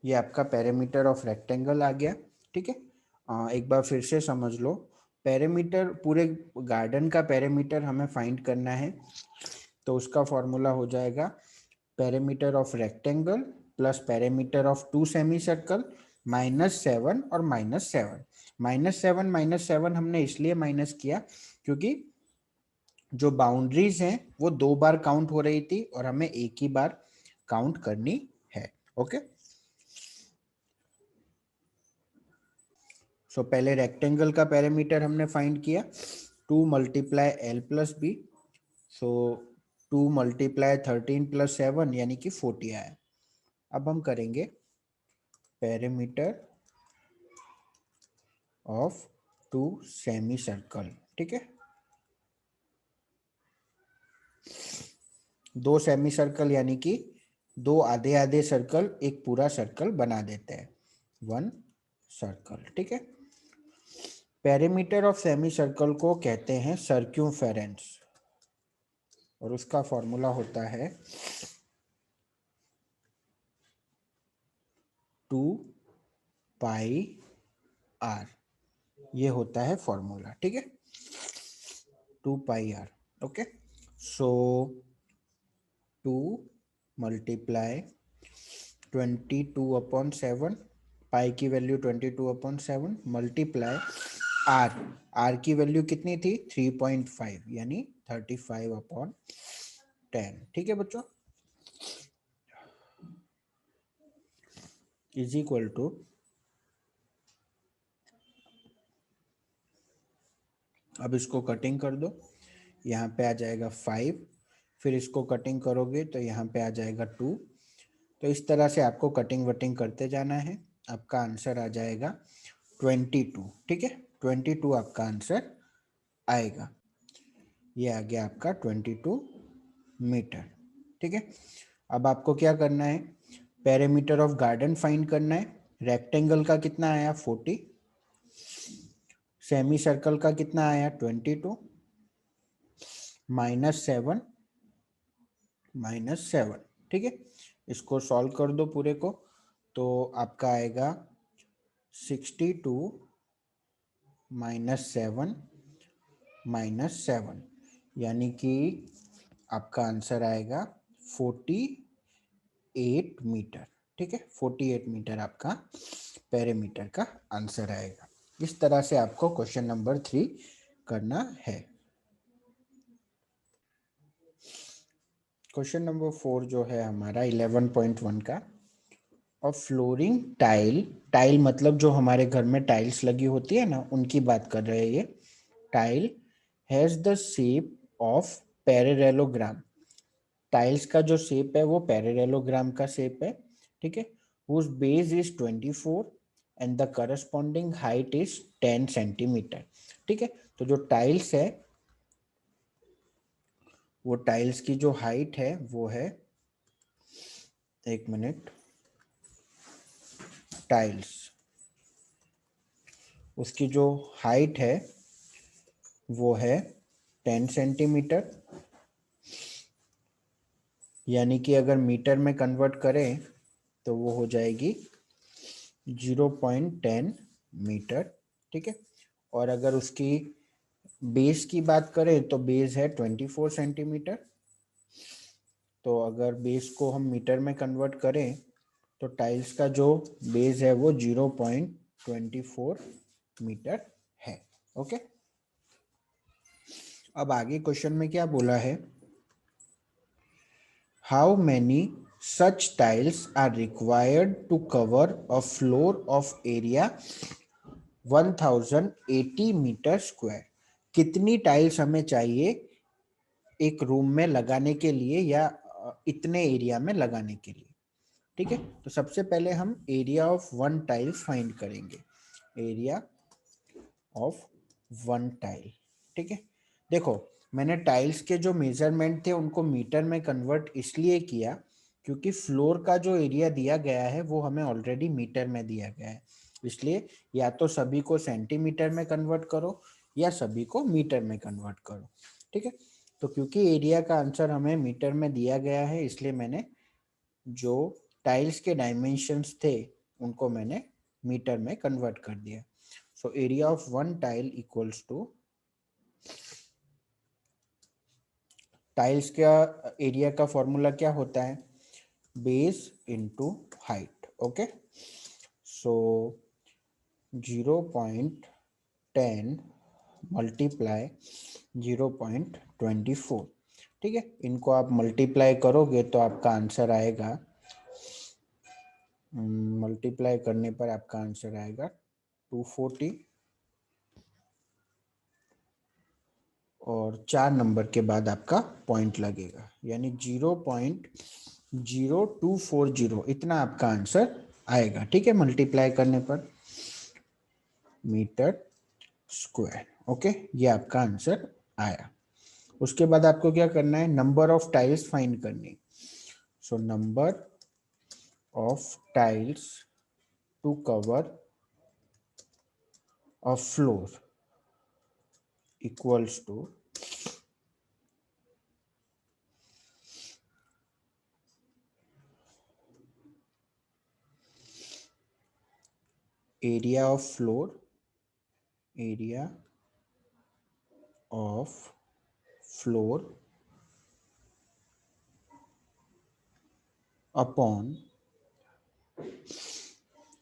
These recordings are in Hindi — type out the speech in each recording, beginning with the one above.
ये आपका पेरीमीटर ऑफ रेक्टेंगल आ गया। ठीक है, एक बार फिर से समझ लो, पेरीमीटर पूरे गार्डन का पेरीमीटर हमें फाइंड करना है, तो उसका फॉर्मूला हो जाएगा perimeter of rectangle plus perimeter of two semi circle -7 और -7। -7 हमने इसलिए माइनस किया क्योंकि जो बाउंड्रीज हैं वो 2 बार काउंट हो रही थी और हमें एक ही बार काउंट करनी है। ओके, सो पहले रेक्टेंगल का पेरीमीटर हमने फाइंड किया, 2 multiply L plus B, so 2 multiply 13 plus 7 यानी कि 40 आया। अब हम करेंगे perimeter of two semi circle. ठीक है, 2 सेमी सर्कल यानी कि 2 आधे आधे सर्कल एक पूरा सर्कल बना देते हैं, 1 सर्कल। ठीक है, पेरीमीटर ऑफ सेमी सर्कल को कहते हैं सर्क्यूमफेरेंस और उसका फॉर्मूला होता है 2 पाई आर, ये होता है फॉर्मूला। ठीक है, 2 पाई आर। ओके, सो 2 मल्टीप्लाई 22/7, पाई की वैल्यू 22/7 मल्टीप्लाई आर की वैल्यू कितनी थी 3.5 यानी 35/10। ठीक है बच्चों, इज इक्वल टू, अब इसको कटिंग कर दो, यहाँ पे आ जाएगा 5, फिर इसको कटिंग करोगे तो यहाँ पे आ जाएगा 2। तो इस तरह से आपको कटिंग वटिंग करते जाना है, आपका आंसर आ जाएगा 22। ठीक है, 22 आपका आंसर आएगा। ये आ गया आपका 22 मीटर। ठीक है, अब आपको क्या करना है, पेरीमीटर ऑफ गार्डन फाइंड करना है। रेक्टेंगल का कितना आया 40, सेमी सर्कल का कितना आया 22, -7। ठीक है, इसको सॉल्व कर दो पूरे को, तो आपका आएगा 62 -7 यानी कि आपका आंसर आएगा 48 मीटर। ठीक है, 48 मीटर आपका पेरीमीटर का आंसर आएगा। इस तरह से आपको क्वेश्चन नंबर 3 करना है। क्वेश्चन नंबर 4 जो है हमारा 11.1 का, और फ्लोरिंग टाइल, टाइल मतलब जो हमारे घर में टाइल्स लगी होती है ना, उनकी बात कर रहे हैं ये। Tile has the shape of parallelogram, tiles का जो शेप है वो पैरेललोग्राम का शेप है। ठीक है, whose base is 24 and the corresponding height is 10 centimetre. ठीक है, तो जो टाइल्स है, वो टाइल्स की जो हाइट है वो है, एक मिनट, टाइल्स उसकी जो हाइट है वो है 10 सेंटीमीटर, यानी कि अगर मीटर में कन्वर्ट करें तो वो हो जाएगी 0.10 मीटर। ठीक है, और अगर उसकी बेस की बात करें तो बेस है 24 सेंटीमीटर, तो अगर बेस को हम मीटर में कन्वर्ट करें तो टाइल्स का जो बेस है वो 0.24 मीटर है। ओके, अब आगे क्वेश्चन में क्या बोला है, how many such tiles are required to cover a floor of area 1080 meter square, कितनी टाइल्स हमें चाहिए एक रूम में लगाने के लिए या इतने एरिया में लगाने के लिए। ठीक है, तो सबसे पहले हम area of one tile find करेंगे, एरिया ऑफ वन टाइल। ठीक है, देखो मैंने टाइल्स के जो मेजरमेंट थे उनको मीटर में कन्वर्ट इसलिए किया क्योंकि फ्लोर का जो एरिया दिया गया है वो हमें ऑलरेडी मीटर में दिया गया है, इसलिए या तो सभी को सेंटीमीटर में कन्वर्ट करो या सभी को मीटर में कन्वर्ट करो। ठीक है, तो क्योंकि एरिया का आंसर हमें मीटर में दिया गया है इसलिए मैंने जो टाइल्स के डायमेंशंस थे उनको मैंने मीटर में कन्वर्ट कर दिया। So area of one tile equals to, tiles का एरिया का फॉर्मूला क्या होता है, base into height. Okay, so 0.10 multiply 0.24, ठीक है। इनको आप मल्टीप्लाई करोगे तो आपका आंसर आएगा, मल्टीप्लाई करने पर आपका आंसर आएगा 240, और 4 नंबर के बाद आपका पॉइंट लगेगा, यानी 0.0240, इतना आपका आंसर आएगा, ठीक है, मल्टीप्लाई करने पर मीटर स्क्वायर। ओके, ये आपका आंसर आया। उसके बाद आपको क्या करना है, नंबर ऑफ टाइल्स फाइंड करनी। So number of tiles to cover a floor equals to area of floor, area of floor upon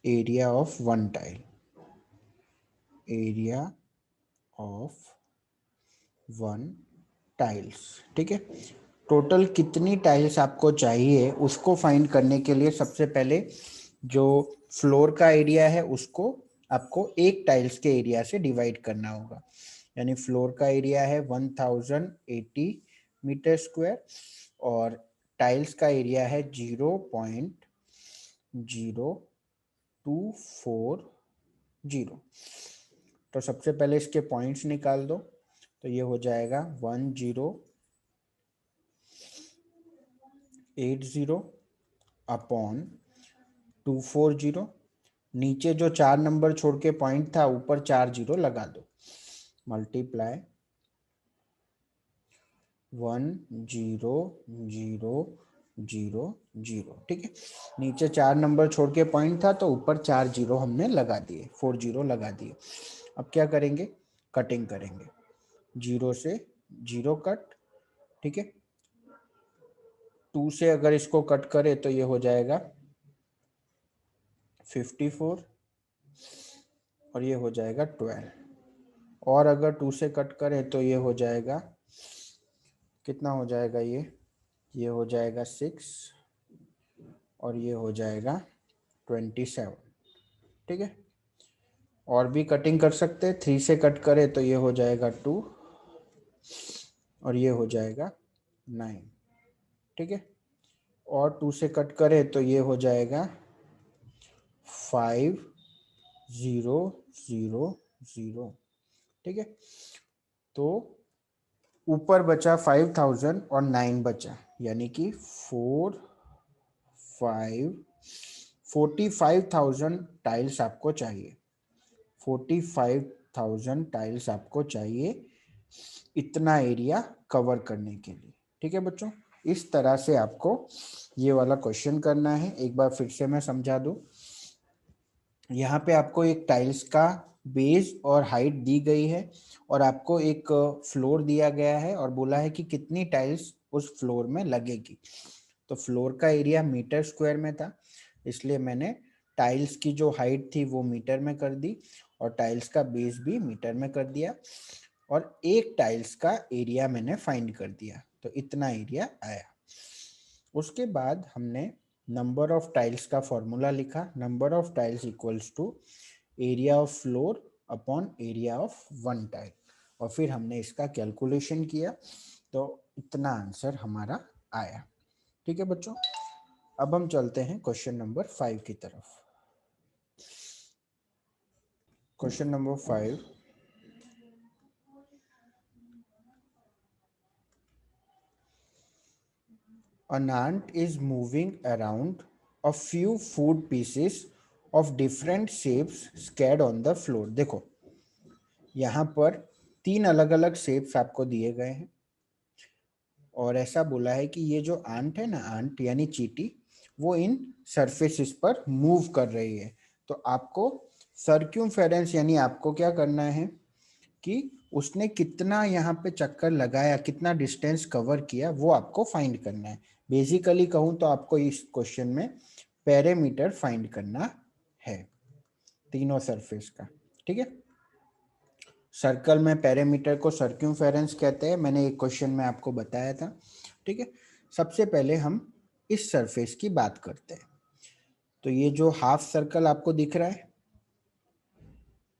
area of one tile, area of one tiles, ठीक है। टोटल कितनी टाइल्स आपको चाहिए उसको फाइंड करने के लिए सबसे पहले जो फ्लोर का एरिया है उसको आपको एक टाइल्स के एरिया से डिवाइड करना होगा, यानी फ्लोर का एरिया है 1080 मीटर स्क्वायर और टाइल्स का एरिया है 0.0240। तो सबसे पहले इसके पॉइंट्स निकाल दो, तो ये हो जाएगा 1080 अपॉन 240, नीचे जो 4 नंबर छोड़ के पॉइंट था ऊपर 4 जीरो लगा दो, मल्टीप्लाई 10000, ठीक है। नीचे 4 नंबर छोड़ के पॉइंट था तो ऊपर 4 जीरो हमने लगा दिए, 40 लगा दिए। अब क्या करेंगे, कटिंग करेंगे, 0 से 0 कट, ठीक है। 2 से अगर इसको कट करे तो ये हो जाएगा 54 और ये हो जाएगा 12, और अगर 2 से कट करें तो ये हो जाएगा, कितना हो जाएगा, ये हो जाएगा 6 और ये हो जाएगा 27, ठीक है। और भी कटिंग कर सकते हैं, 3 से कट करें तो ये हो जाएगा 2 और ये हो जाएगा 9, ठीक है। और 2 से कट करें तो ये हो जाएगा 5000, ठीक है। तो ऊपर बचा 5000 और 9 बचा, यानी कि 45,000 टाइल्स आपको चाहिए, 45,000 टाइल्स आपको चाहिए इतना एरिया कवर करने के लिए, ठीक है बच्चों। इस तरह से आपको ये वाला क्वेश्चन करना है। एक बार फिर से मैं समझा दूं, यहाँ पे आपको एक टाइल्स का बेस और हाइट दी गई है और आपको एक फ्लोर दिया गया है और बोला है कि कितनी टाइल्स उस फ्लोर में लगेगी। तो फ्लोर का एरिया मीटर स्क्वायर में था, इसलिए मैंने टाइल्स की जो हाइट थी वो मीटर में कर दी और टाइल्स का बेस भी मीटर में कर दिया और एक टाइल्स का एरिया मैंने फाइंड कर दिया, तो इतना एरिया आया। उसके बाद हमने नंबर ऑफ टाइल्स का फॉर्मूला लिखा, number of tiles equals to area of floor upon area of one tile, और फिर हमने इसका कैलकुलेशन किया तो इतना आंसर हमारा आया, ठीक है बच्चों। अब हम चलते हैं क्वेश्चन नंबर 5 की तरफ। Question number 5, an ant is moving around a few food pieces of different shapes scattered on the floor। देखो यहाँ पर 3 अलग अलग शेप्स आपको दिए गए हैं और ऐसा बोला है कि ये जो आंट है ना, आंट यानी चींटी, वो इन सरफेसेस पर मूव कर रही है। तो आपको सर्क्यूमफेरेंस यानी आपको क्या करना है कि उसने कितना यहाँ पे चक्कर लगाया, कितना डिस्टेंस कवर किया, वो आपको फाइंड करना है। बेसिकली कहूँ तो आपको इस क्वेश्चन में पेरीमीटर फाइंड करना है तीनों सरफेस का। ठीक है, सर्कल में पेरीमीटर को सर्क्यूमफेरेंस कहते हैं, मैंने एक क्वेश्चन में आपको बताया था। ठीक है, सबसे पहले हम इस सरफेस की बात करते हैं। तो ये जो हाफ सर्कल आपको दिख रहा है,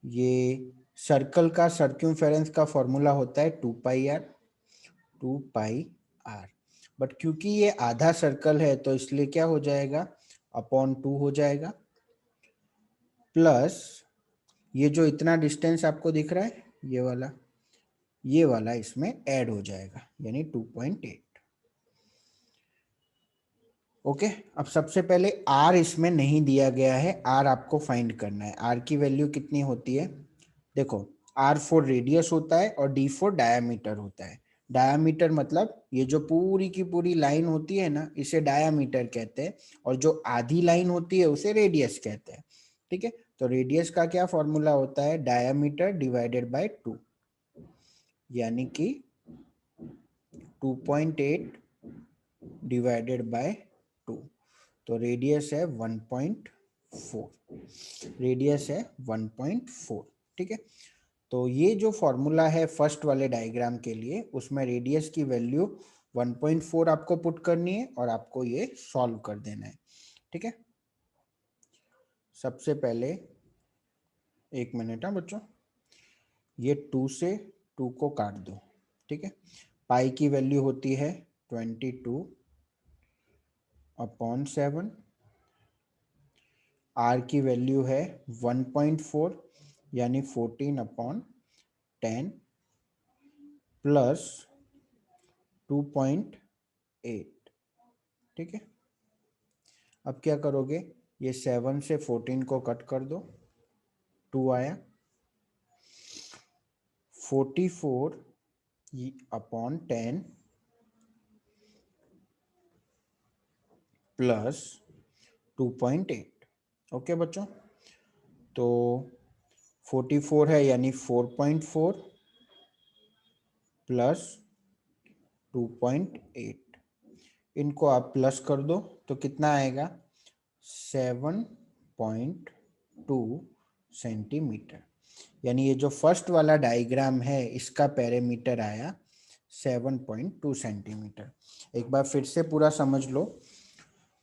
ये सर्कल का सर्क्यूमफेरेंस का फॉर्मूला होता है 2 पाई आर। बट क्योंकि ये आधा सर्कल है तो इसलिए क्या हो जाएगा, अपॉन 2 हो जाएगा, प्लस ये जो इतना डिस्टेंस आपको दिख रहा है ये वाला इसमें ऐड हो जाएगा, यानी 2.8। ओके, अब सबसे पहले आर इसमें नहीं दिया गया है, आर आपको फाइंड करना है। आर की वैल्यू कितनी होती है, देखो, आर फॉर रेडियस होता है और डी फॉर डायामीटर होता है। डायामीटर मतलब ये जो पूरी की पूरी लाइन होती है ना, इसे डायामीटर कहते हैं, और जो आधी लाइन होती है उसे रेडियस कहते हैं। ठीक है, तो रेडियस का क्या फॉर्मूला होता है, डायामीटर डिवाइडेड बाय 2, यानी कि 2.8 डिवाइडेड बाय 2, तो रेडियस है 1.4, रेडियस है 1.4। ठीक है, तो ये जो फॉर्मूला है फर्स्ट वाले डायग्राम के लिए, उसमें रेडियस की वैल्यू 1.4 आपको पुट करनी है और आपको ये सॉल्व कर देना है। ठीक है, सबसे पहले एक मिनट, हाँ बच्चों, ये 2 से 2 को काट दो। ठीक है, पाई की वैल्यू होती है 22/7, आर की वैल्यू है 1.4 यानी 14/10 प्लस 2.8। ठीक है, अब क्या करोगे, ये 7 से 14 को कट कर दो, 2 आया, 44/10 प्लस 2.8। ओके बच्चों, तो 44 है यानी 4.4 प्लस 2.8, इनको आप प्लस कर दो तो कितना आएगा, 7.2 सेंटीमीटर। यानी ये जो फर्स्ट वाला डायग्राम है इसका पेरीमीटर आया 7.2 सेंटीमीटर। एक बार फिर से पूरा समझ लो,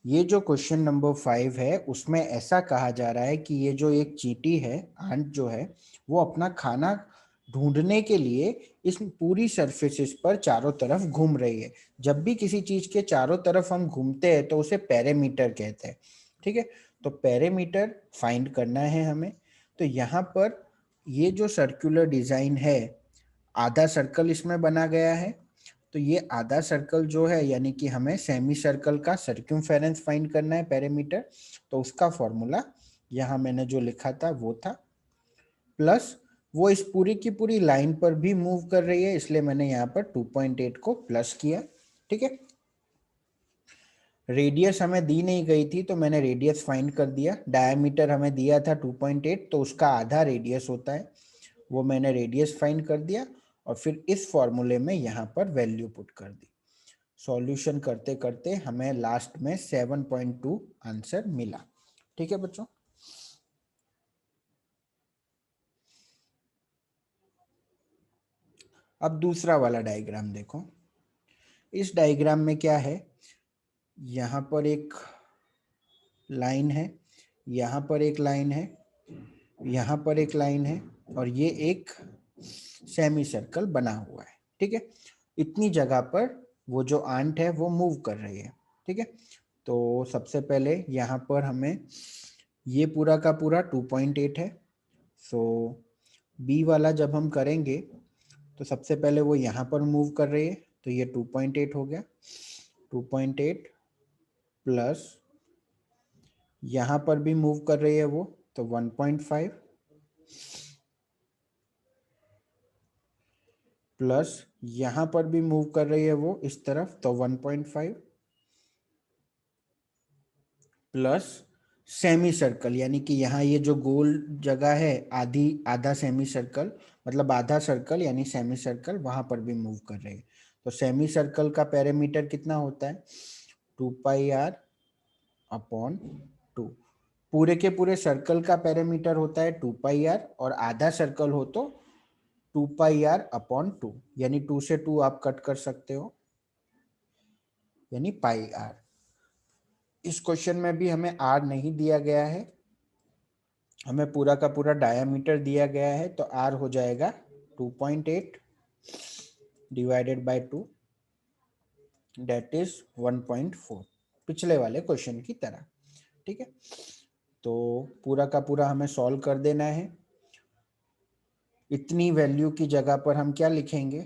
ये जो क्वेश्चन नंबर 5 है उसमें ऐसा कहा जा रहा है कि ये जो एक चींटी है, आंट जो है, वो अपना खाना ढूंढने के लिए इस पूरी सरफेसेस पर चारों तरफ घूम रही है। जब भी किसी चीज के चारों तरफ हम घूमते हैं तो उसे पेरीमीटर कहते हैं। ठीक है, तो पेरीमीटर फाइंड करना है हमें। तो यहाँ पर ये जो सर्कुलर डिजाइन है, आधा सर्कल इसमें बना गया है, तो ये आधा सर्कल जो है यानी कि हमें सेमी सर्कल का सर्क्यूमफेरेंस फाइंड करना है, पेरीमीटर। तो उसका फॉर्मूला यहाँ मैंने जो लिखा था वो था, प्लस वो इस पूरी की पूरी लाइन पर भी मूव कर रही है, इसलिए मैंने यहाँ पर 2.8 को प्लस किया। ठीक है, रेडियस हमें दी नहीं गई थी तो मैंने रेडियस फाइंड कर दिया। डायमीटर हमें दिया था 2.8, तो उसका आधा रेडियस होता है, वो मैंने रेडियस फाइंड कर दिया और फिर इस फॉर्मूले में यहाँ पर वैल्यू पुट कर दी। सॉल्यूशन करते करते हमें लास्ट में 7.2 आंसर मिला। ठीक है बच्चों, अब दूसरा वाला डायग्राम देखो। इस डायग्राम में क्या है, यहाँ पर एक लाइन है, यहाँ पर एक लाइन है, यहाँ पर एक लाइन है, और ये एक सेमी सर्कल बना हुआ है। ठीक है, इतनी जगह पर वो जो आंट है वो मूव कर रही है। ठीक है, तो सबसे पहले यहाँ पर हमें ये पूरा का पूरा 2.8 है, सो बी वाला जब हम करेंगे तो सबसे पहले वो यहाँ पर मूव कर रही है, तो ये 2.8 हो गया, 2.8 प्लस यहाँ पर भी मूव कर रही है वो, तो 1.5 प्लस यहाँ पर भी मूव कर रही है वो इस तरफ, तो 1.5 प्लस सेमी सर्कल, यानी कि यहाँ ये जो गोल जगह है आधा सेमी सर्कल, मतलब आधा सर्कल यानी सेमी सर्कल, वहां पर भी मूव कर रहे हैं। तो सेमी सर्कल का पेरीमीटर कितना होता है? 2πr/2। पूरे के पूरे सर्कल का पेरीमीटर होता है 2πr, और आधा सर्कल हो तो 2πr/2, यानी 2 से 2 आप कट कर सकते हो, यानी πr। इस क्वेश्चन में भी हमें r नहीं दिया गया है, हमें पूरा का पूरा डायामीटर दिया गया है, तो r हो जाएगा 2.8 डिवाइडेड बाय 2, दैट इज 1.4, पिछले वाले क्वेश्चन की तरह। ठीक है, तो पूरा का पूरा हमें सॉल्व कर देना है। इतनी वैल्यू की जगह पर हम क्या लिखेंगे?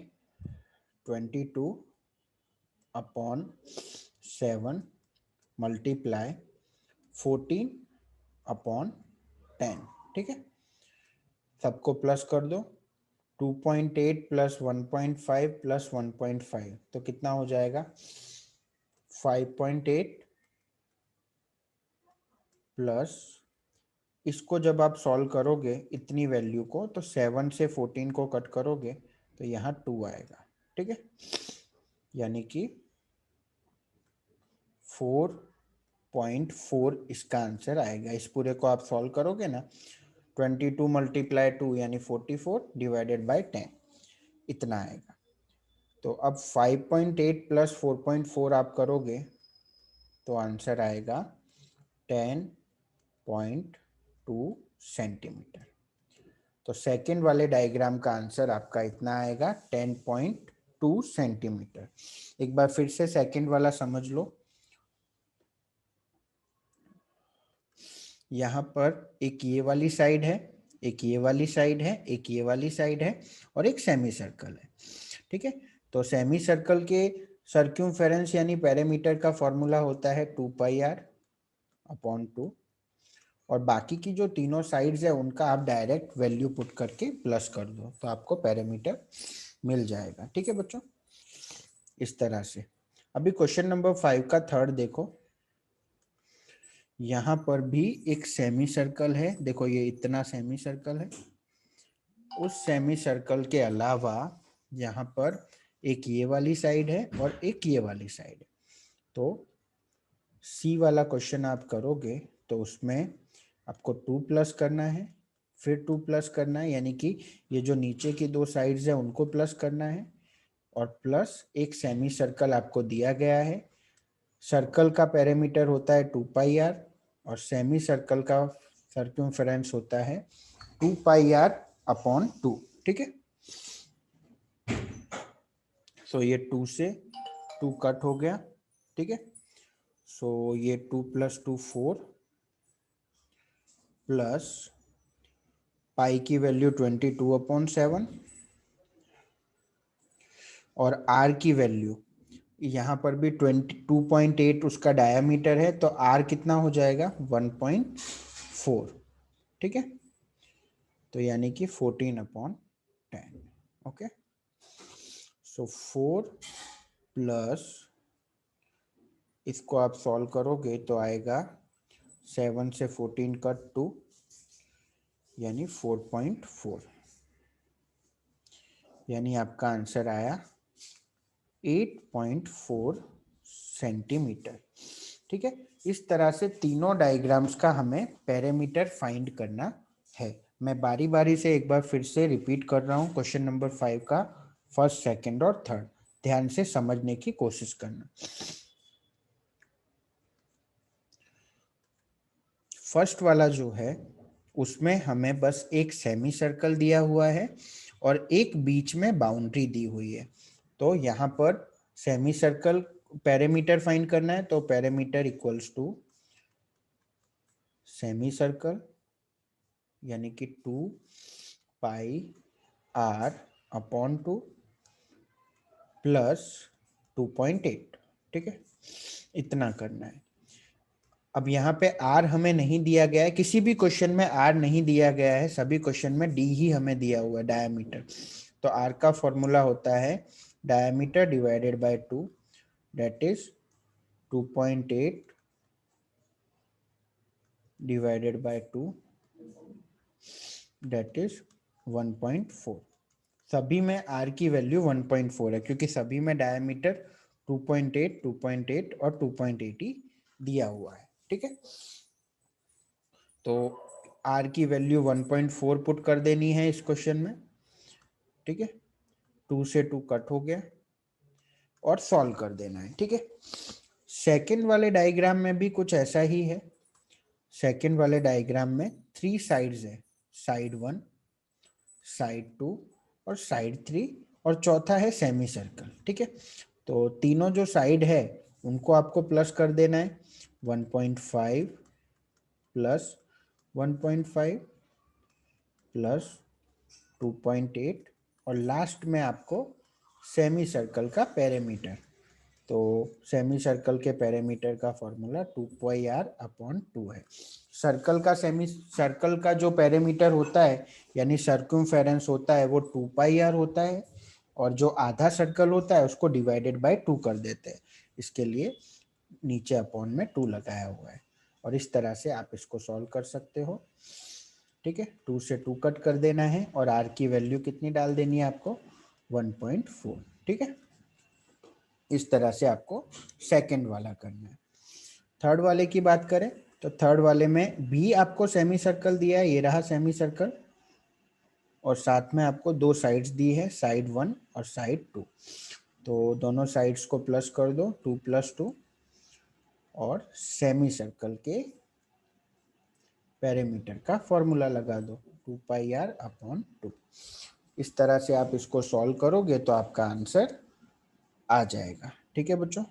22/7 मल्टीप्लाई 14/10। ठीक है, सबको प्लस कर दो। 2.8 प्लस 1.5 प्लस 1.5 तो कितना हो जाएगा? 5.8 प्लस, इसको जब आप सॉल्व करोगे इतनी वैल्यू को, तो 7 से 14 को कट करोगे तो यहाँ 2 आएगा। ठीक है, यानी कि 4.4 इसका आंसर आएगा। इस पूरे को आप सॉल्व करोगे ना, 22 मल्टीप्लाई 2 यानी 44 डिवाइडेड बाय 10, इतना आएगा। तो अब 5.8 प्लस 4.4 आप करोगे तो आंसर आएगा 10.2 सेंटीमीटर। तो सेकेंड वाले डायग्राम का आंसर आपका इतना आएगा, 10.2 सेंटीमीटर। एक बार फिर से सेकेंड वाला समझ लो। यहाँ पर एक ये वाली साइड है, एक ये वाली साइड है, एक ये वाली साइड है, और एक सेमी सर्कल है। ठीक है, तो सेमी सर्कल के सर्क्यूमफेरेंस यानी पेरीमीटर का फॉर्मूला होता है 2πr/2, और बाकी की जो तीनों साइड्स है उनका आप डायरेक्ट वैल्यू पुट करके प्लस कर दो तो आपको पेरीमीटर मिल जाएगा। ठीक है बच्चों, इस तरह से। अभी क्वेश्चन नंबर 5 का थर्ड देखो। यहाँ पर भी एक सेमी सर्कल है, देखो ये इतना सेमी सर्कल है। उस सेमी सर्कल के अलावा यहाँ पर एक ये वाली साइड है और एक ये वाली साइड है। तो सी वाला क्वेश्चन आप करोगे तो उसमें आपको 2 प्लस करना है, फिर 2 प्लस करना है, यानी कि ये जो नीचे की दो साइड्स है उनको प्लस करना है, और प्लस एक सेमी सर्कल आपको दिया गया है। सर्कल का पेरीमीटर होता है 2πr, और सेमी सर्कल का सर्कम्फरेंस होता है 2πr/2। ठीक है, सो ये 2 से 2 कट हो गया। ठीक है, सो ये 2 + 2 4, प्लस पाई की वैल्यू 22/7, और r की वैल्यू यहाँ पर भी 22.8 उसका डायामीटर है, तो r कितना हो जाएगा? 1.4। ठीक है, तो यानी कि 14/10। ओके, सो 4 प्लस, इसको आप सॉल्व करोगे तो आएगा 7 से 14 कट 2, यानी 4.4, यानी आपका आंसर आया 8.4 सेंटीमीटर। ठीक है, इस तरह से तीनों डायग्राम्स का हमें पेरीमीटर फाइंड करना है। मैं बारी बारी से एक बार फिर से रिपीट कर रहा हूँ क्वेश्चन नंबर 5 का फर्स्ट, सेकंड और थर्ड, ध्यान से समझने की कोशिश करना। फर्स्ट वाला जो है उसमें हमें बस एक सेमी सर्कल दिया हुआ है और एक बीच में बाउंड्री दी हुई है। तो यहाँ पर सेमी सर्कल पेरीमीटर फाइंड करना है, तो perimeter equals to semi circle यानी कि 2πr/2 प्लस 2.8। ठीक है, इतना करना है। अब यहाँ पे r हमें नहीं दिया गया है, किसी भी क्वेश्चन में r नहीं दिया गया है, सभी क्वेश्चन में d ही हमें दिया हुआ है, डायमीटर। तो r का फॉर्मूला होता है diameter divided by 2, that is 2.8 divided by 2 that is 1.4। सभी में r की वैल्यू 1.4 है क्योंकि सभी में डायमीटर 2.8, 2.8 और 2.8 ही दिया हुआ है। ठीक है, तो r की वैल्यू 1.4 पुट कर देनी है इस क्वेश्चन में। ठीक है, 2 से 2 कट हो गया और सॉल्व कर देना है। ठीक है, सेकेंड वाले डायग्राम में भी कुछ ऐसा ही है। सेकेंड वाले डायग्राम में 3 साइड्स है, साइड 1, साइड 2 और साइड 3, और चौथा है सेमी सर्कल। ठीक है, तो तीनों जो साइड है उनको आपको प्लस कर देना है। 1.5 प्लस 1.5 प्लस 2.8 और लास्ट में आपको सेमी सर्कल का पेरीमीटर। तो सेमी सर्कल के पेरीमीटर का फॉर्मूला 2πr/2 है। सर्कल का जो पेरीमीटर होता है यानी सर्कमफेरेंस होता है वो 2πr होता है, और जो आधा सर्कल होता है उसको डिवाइडेड बाय 2 कर देते हैं। इसके लिए नीचे अपॉन में 2 लगाया हुआ है, और इस तरह से आप इसको सॉल्व कर सकते हो। ठीक है, 2 से 2 कट कर देना है और r की वैल्यू कितनी डाल देनी है आपको, 1.4। ठीक है, इस तरह से आपको सेकंड वाला करना है। थर्ड वाले की बात करें तो थर्ड वाले में भी आपको सेमी सर्कल दिया है, ये रहा सेमी सर्कल, और साथ में आपको दो साइड्स दी है, साइड 1 और साइड 2। तो दोनों साइड्स को प्लस कर दो, 2 + 2, और सेमी सर्कल के पेरीमीटर का फॉर्मूला लगा दो, 2πr/2। इस तरह से आप इसको सॉल्व करोगे तो आपका आंसर आ जाएगा। ठीक है बच्चों,